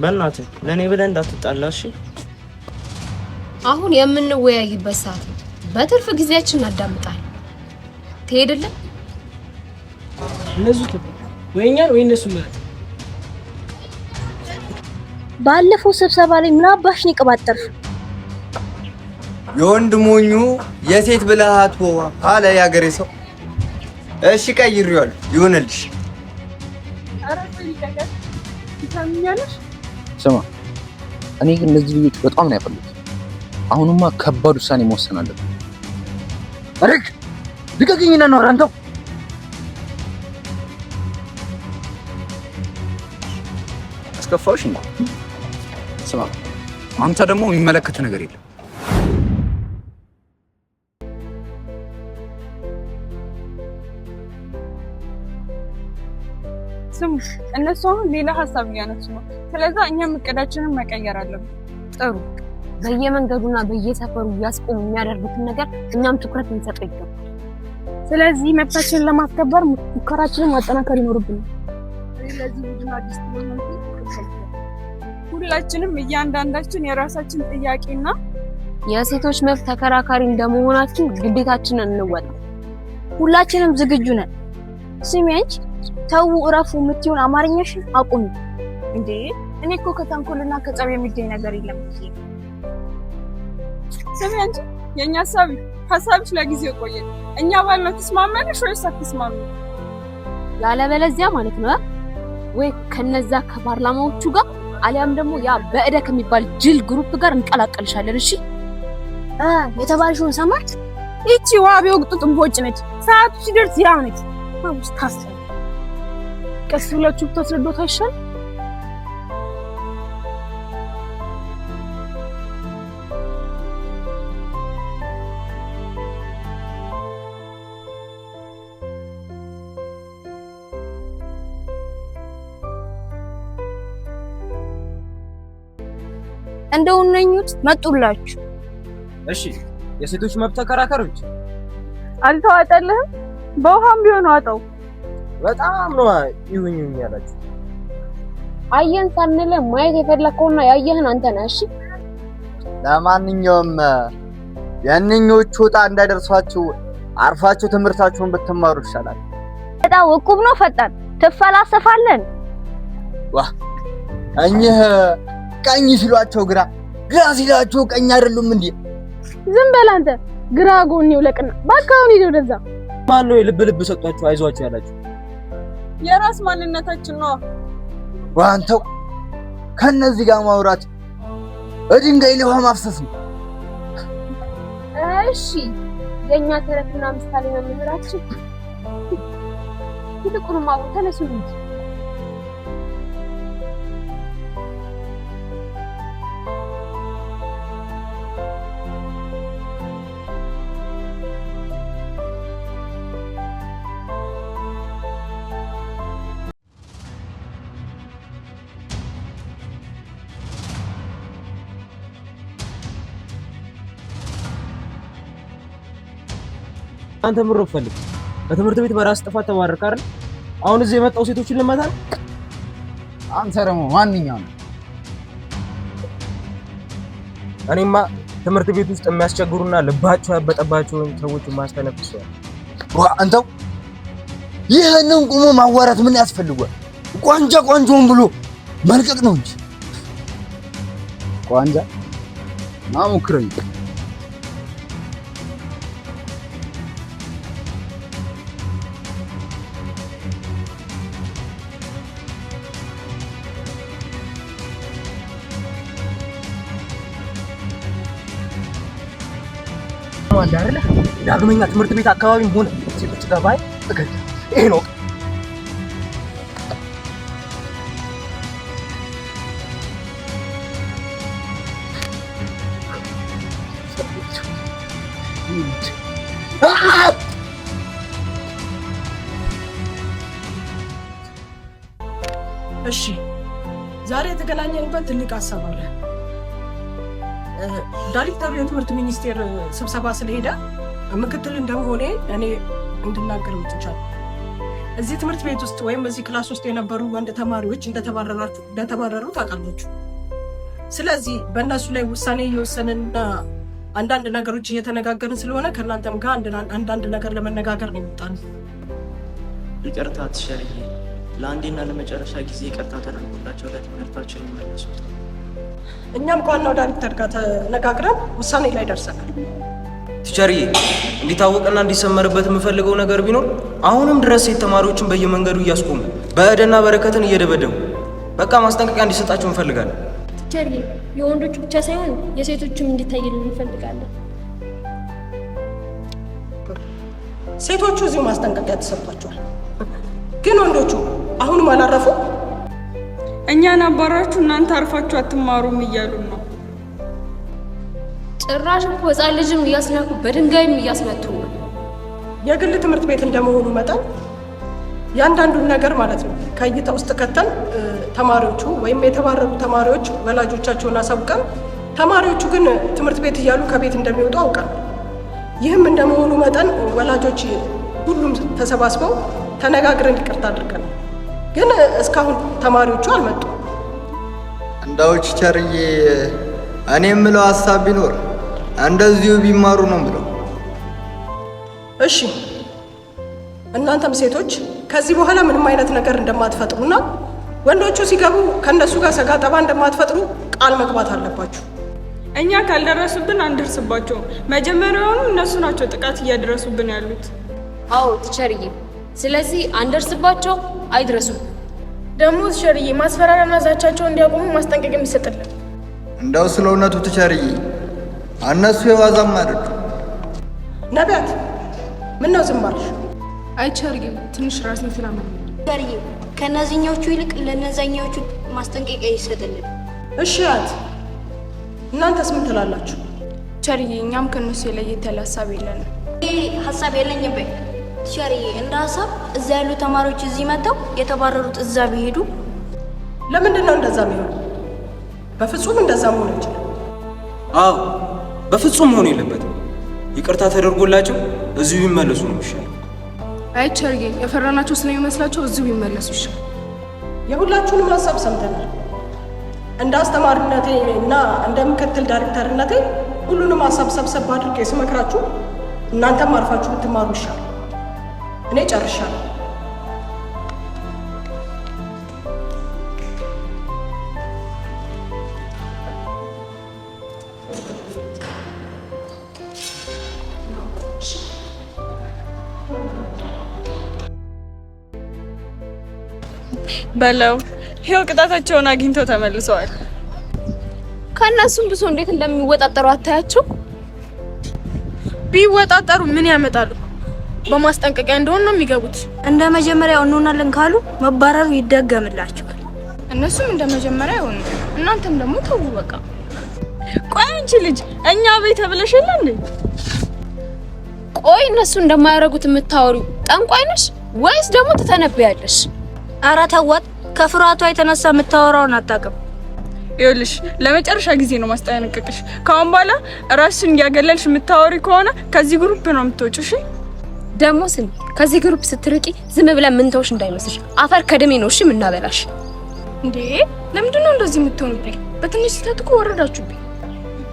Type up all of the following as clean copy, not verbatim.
በእናትህ ለኔ ብለህ እንዳትጣላሽ። አሁን የምንወያይበት ሰዓት ነው። በትርፍ ጊዜያችን እናዳምጣለን። ትሄድልህ? እነሱ ወይኛን ወይ እነሱ ማለት ባለፈው ስብሰባ ላይ ምን አባሽ ነው የቀባጠርሽ? የወንድ ሞኙ የሴት ብልሃት አለ ያገሬ ሰው። እሺ ቀይሬዋለሁ፣ ይሁንልሽ። ስማ፣ እኔ ግን እነዚህ ልጆች በጣም ነው ያፈሉት። አሁንማ ከባድ ውሳኔ መወሰን አለብን። አረግ ልቀቅኝና ነው አንተው። አስከፋውሽ ነው። ስማ፣ አንተ ደግሞ የሚመለከት ነገር የለም። ስሙ፣ እነሱ አሁን ሌላ ሀሳብ እያነሱ ነው። ስለዚህ እኛም እቅዳችንን መቀየር አለብን። ጥሩ። በየመንገዱና በየሰፈሩ ያስቆሙ የሚያደርጉትን ነገር እኛም ትኩረት ልንሰጠው ይገባል። ስለዚህ መብታችንን ለማስከበር ሙከራችንን ማጠናከር ይኖርብናል። ስለዚህ ቡድን አዲስ ሁላችንም እያንዳንዳችን የራሳችን ጥያቄና የሴቶች መብት ተከራካሪ እንደመሆናችን ግዴታችንን እንወጣ። ሁላችንም ዝግጁ ነን። ስሚ አንቺ ተው እረፉ የምትይውን አማርኛሽ አቁሚ። እንዴ እኔ እኮ ከተንኮልና ከጸብ የሚገኝ ነገር የለም። ስሚ አንቺ የኛ ሀሳብሽ ለጊዜው ቆየ። እኛ ባልነው ተስማማለሽ ወይስ አትስማሚም? ያለበለዚያ ማለት ነው ወይ ከነዛ ከፓርላማዎቹ ጋር አሊያም ደግሞ ያ በእደ ከሚባል ጅል ግሩፕ ጋር እንቀላቀልሻለን። እሺ የተባልሽውን ሰማት። እቺ ዋቤ ወቅቱ ጥንቦጭ ነች። ሰዓቱ ሲደርስ ያው ነች። ማውስ ታስተ ቀስ ብላችሁ ተስረዶት አይሻል? እንደውነኙት መጡላችሁ። እሺ የሴቶች መብት ተከራካሪዎች አልተዋጠልህም? በውሃም ቢሆን ዋጠው። በጣም ነው ይሁኝኝ ያላችሁ። አየን ሳንለ ማየት የፈለከውና ያየህን አንተ ነህ። እሺ ለማንኛውም የእነኞቹ ዕጣ እንዳይደርሷችሁ አርፋችሁ ትምህርታችሁን ብትማሩ ይሻላል። ዕጣው እቁብ ነው። ፈጣን ትፈላሰፋለን። ዋ እኚህ ቀኝ ሲሏቸው ግራ፣ ግራ ሲሏቸው ቀኝ አይደሉም እንዴ? ዝም በል አንተ። ግራ ጎን ይውለቅና ባካውን ሄደው ወደዛ። ማን ነው ልብ ሰጧችሁ አይዟችሁ ያላችሁ? የራስ ማንነታችን ነው። ዋንተው ከነዚህ ጋር ማውራት ድንጋይ ላይ ውሃ ማፍሰስ ነው። እሺ የኛ ተረትና ምሳሌ መምህራችን ይልቁንም አሁን ተነሱ እንጂ አንተ ምሮ ፈልግ። በትምህርት ቤት በራስ ጥፋት ተማረክ አይደል? አሁን እዚህ የመጣው ሴቶችን ልመታ። አንተ ደግሞ ማንኛው ነው? እኔማ ትምህርት ቤት ውስጥ የሚያስቸግሩና ልባቸው ያበጠባቸውን ሰዎች ማስተነፍስ ነው። አንተው ይሄንን ቁሞ ማዋራት ምን ያስፈልጋል? ቋንጃውን ብሎ መልቀቅ ነው እንጂ ቋንጃ ማሙክረኝ። አይደለ? ዳግመኛ ትምህርት ቤት አካባቢም ሆነ ሴቶች ጋር ባይ እገድ ይሄ ነው። እሺ ዛሬ የተገናኘንበት ትልቅ ሀሳብ አለ። ዳይሬክተሩ የትምህርት ሚኒስቴር ስብሰባ ስለሄደ ምክትል እንደሆነ እኔ እንድናገር ብቻለሁ። እዚህ ትምህርት ቤት ውስጥ ወይም እዚህ ክላስ ውስጥ የነበሩ ወንድ ተማሪዎች እንደተባረሩ ታውቃላችሁ። ስለዚህ በእነሱ ላይ ውሳኔ እየወሰንና አንዳንድ ነገሮች እየተነጋገርን ስለሆነ ከእናንተም ጋር አንዳንድ ነገር ለመነጋገር ነው የመጣነው። ይቅርታ ትሸርዬ፣ ለአንዴና ለመጨረሻ ጊዜ ይቅርታ ተደርጎላቸው ለትምህርታቸው የሚመለሱት። እኛም ከዋናው ዳይሬክተር ጋር ተነጋግረን ውሳኔ ላይ ደርሰናል። ቲቸርዬ፣ እንዲታወቅና እንዲሰመርበት የምፈልገው ነገር ቢኖር አሁንም ድረስ ሴት ተማሪዎችን በየመንገዱ እያስቆሙ በእደና በረከትን እየደበደቡ በቃ ማስጠንቀቂያ እንዲሰጣቸው እንፈልጋለን። ቲቸርዬ፣ የወንዶቹ ብቻ ሳይሆን የሴቶችም እንዲታይልን እንፈልጋለን። ሴቶቹ እዚሁ ማስጠንቀቂያ ተሰጥቷቸዋል፣ ግን ወንዶቹ አሁንም አላረፉ። እኛን አባራችሁ እናንተ አርፋችሁ አትማሩም እያሉን ነው። ጭራሽ እኮ ሕፃን ልጅም እያስነኩ በድንጋይም እያስመቱ ነው። የግል ትምህርት ቤት እንደመሆኑ መጠን ያንዳንዱን ነገር ማለት ነው ከእይታ ውስጥ ከተን ተማሪዎቹ ወይም የተባረሩ ተማሪዎች ወላጆቻቸውን አሳውቀን፣ ተማሪዎቹ ግን ትምህርት ቤት እያሉ ከቤት እንደሚወጡ አውቃል። ይህም እንደመሆኑ መጠን ወላጆች ሁሉም ተሰባስበው ተነጋግረን ይቅርታ አድርገን፣ ግን እስካሁን ተማሪዎቹ አልመጡም። እንደው ቲቸርዬ፣ እኔ የምለው ሀሳብ ቢኖር እንደዚሁ ቢማሩ ነው የምለው። እሺ፣ እናንተም ሴቶች ከዚህ በኋላ ምንም አይነት ነገር እንደማትፈጥሩና ወንዶቹ ሲገቡ ከእነሱ ጋር ሰጋ ጠባ እንደማትፈጥሩ ቃል መግባት አለባችሁ። እኛ ካልደረሱብን አንደርስባቸውም። መጀመሪያውኑ እነሱ ናቸው ጥቃት እያደረሱብን ያሉት። አዎ ቲቸርዬ፣ ስለዚህ አንደርስባቸው፣ አይድረሱም። ደግሞ ቲቸርዬ ማስፈራሪያና ዛቻቸው እንዲያቆሙ ማስጠንቀቂያ የሚሰጥልን። እንደው ስለ እውነቱ ቲቸርዬ፣ እነሱ የዋዛም አይደሉም። ነቢያት፣ ምን ነው ዝም አልሽ? አይ ቲቸርዬ፣ ትንሽ ራስን ስላመመኝ። ቲቸርዬ፣ ከነዚህኞቹ ይልቅ ለነዛኞቹ ማስጠንቀቂያ ይሰጥልን። እሺ ያት፣ እናንተስ ምን ትላላችሁ? ቲቸርዬ፣ እኛም ከነሱ የለየት ያለ ሀሳብ የለንም። ይሄ ሀሳብ የለኝም በይ ቲቸርዬ። እንደ ሀሳብ እዛ ያሉ ተማሪዎች እዚህ መጥተው የተባረሩት እዛ ቢሄዱ። ለምንድን ነው እንደዛ የሚሆነው? በፍጹም እንደዛ መሆን አይችልም። አዎ፣ በፍጹም መሆን የለበትም። ይቅርታ ተደርጎላቸው እዚሁ ቢመለሱ ነው የሚሻለው። አይ ቲቸርዬ፣ የፈራናቸው ስለሚመስላቸው እዚሁ ቢመለሱ ይሻላል። የሁላችሁንም ሀሳብ ሰምተናል። እንደ አስተማሪነቴ እና እንደ ምክትል ዳይሬክተርነቴ ሁሉንም ሀሳብ ሰብሰብ አድርጌ ስመክራችሁ እናንተም አርፋችሁ ብትማሩ ይሻላል። እኔ ጨርሻለሁ። በለው ይኸው ቅጣታቸውን አግኝተው ተመልሰዋል። ከእነሱም ብሶ እንዴት እንደሚወጣጠሩ አታያቸው? ቢወጣጠሩ ምን ያመጣሉ? በማስጠንቀቂያ እንደሆነ ነው የሚገቡት። እንደ መጀመሪያው እንሆናለን ካሉ መባረሩ ይደገምላቸዋል። እነሱም እንደ መጀመሪያ ይሆኑ፣ እናንተም ደግሞ ተው በቃ። ቆይ አንቺ ልጅ እኛ ቤት ተብለሽል እንዴ? ቆይ እነሱ እንደማያደርጉት የምታወሪው ጠንቋይ ነሽ ወይስ ደግሞ ትተነብያለሽ? ኧረ ተዋት፣ ከፍርሃቷ የተነሳ የምታወራውን አታውቅም። ይኸውልሽ ለመጨረሻ ጊዜ ነው ማስጠንቀቅሽ። ከአሁን በኋላ ራስሽን እያገለልሽ የምታወሪ ከሆነ ከዚህ ግሩፕ ነው የምትወጪው። እሺ? ደግሞ ስሚ፣ ከዚህ ግሩፕ ስትርቂ ዝም ብለን ምን ተውሽ እንዳይመስልሽ። አፈር ከደሜ ነው እሺ የምናበላሽ። እንዴ ለምንድን ነው እንደዚህ የምትሆኑብኝ? በትንሽ ስህተት እኮ ወረዳችሁብኝ።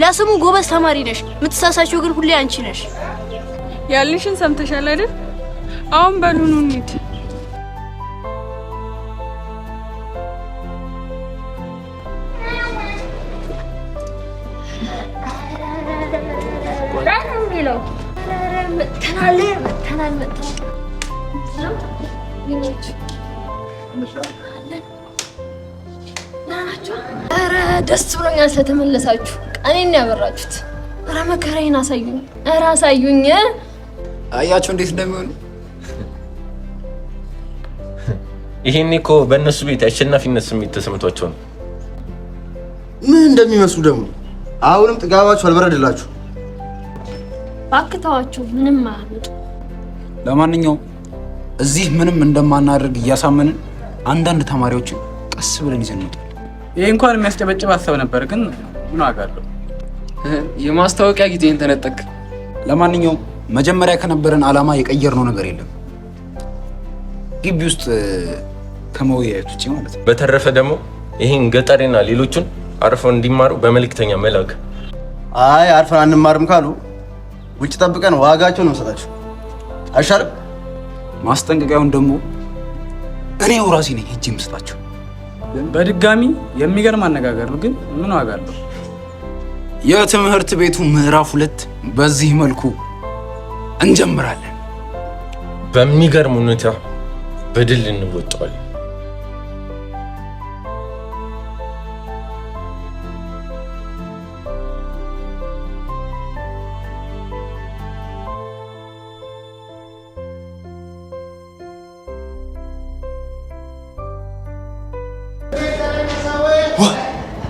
ለስሙ ጎበዝ ተማሪ ነሽ፣ የምትሳሳችው ግን ሁሌ አንቺ ነሽ። ያልሽን ሰምተሻል አይደል? አሁን በሉኑ እንሂድ። ኧረ ደስ ብሎኛል ስለተመለሳችሁ። ቀኔን ያበራችሁት። ኧረ መከራዬን አሳዩኝ። ኧረ አሳዩኝ። አያቸው እንዴት እንደሚሆኑ። ይሄኔ እኮ በእነሱ ቤት አሸናፊነት ስሜት ተሰምቷቸው ነው። ምን እንደሚመስሉ ደግሞ አሁንም ጥጋባችሁ አልበረደላችሁ። ባክታዋችሁ ምንም አያመጡ። ለማንኛውም እዚህ ምንም እንደማናደርግ እያሳመንን አንዳንድ ተማሪዎችን ቀስ ብለን ይዘን እንወጣለን። ይሄ እንኳን የሚያስጨበጭብ ሀሳብ ነበር፣ ግን ምን ዋጋ አለው? የማስታወቂያ ጊዜን ተነጠቅ። ለማንኛውም መጀመሪያ ከነበረን ዓላማ የቀየርነው ነገር የለም። ግቢ ውስጥ ከመወያየት ውጪ ማለት ነው። በተረፈ ደግሞ ይሄን ገጠሬና ሌሎቹን አርፈው እንዲማሩ በመልእክተኛ መላክ። አይ አርፈን አንማርም ካሉ ውጭ ጠብቀን ዋጋቸውን እንሰጣቸው አይሻልም? ማስጠንቀቂያውን ደግሞ እኔው ራሴ ነኝ ሄጄ የምሰጣቸው። በድጋሚ የሚገርም አነጋገር ነው፣ ግን ምን ዋጋ አለው? የትምህርት ቤቱ ምዕራፍ 2 በዚህ መልኩ እንጀምራለን። በሚገርም ሁኔታ በድል እንወጣለን።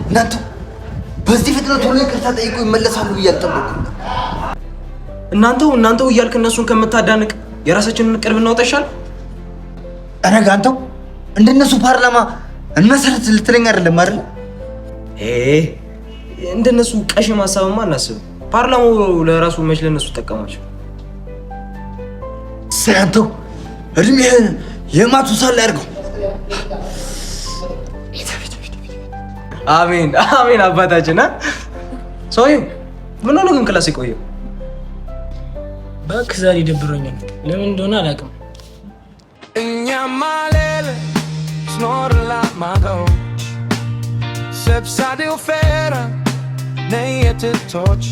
እናንተ በዚህ ፍጥነት ሁሉ ይቅርታ ጠይቆ ይመለሳሉ ብዬ አልጠበኩም። እናንተው እያልክ እነሱን ከምታዳንቅ የራሳችንን ቅርብ እናውጣሻል። አረጋ አንተው እንደነሱ ፓርላማ እንመሰረት ልትለኝ አይደለም አይደል? እንደነሱ ቀሽ ማሳብማ አናስብም። ፓርላማው ለራሱ መች ለነሱ ተጠቀማቸው። ሳንተው እድሜህን የማቱሳል ያድርገው። አሜን አሜን አባታችን። ሰውዬው ምን ሆነ ግን ክላስ የቆየው? እባክህ ዛሬ ደብሮኛል። ለምን እንደሆነ አላውቅም። እኛማ ሌለ ስኖርላ ማዶ ሰብሳዴው ፌራ ነየትቶች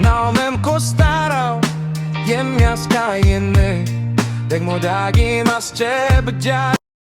ናውመም ኮስታራው የሚያስቃይን ደግሞ ዳጊ ማስጨብጃ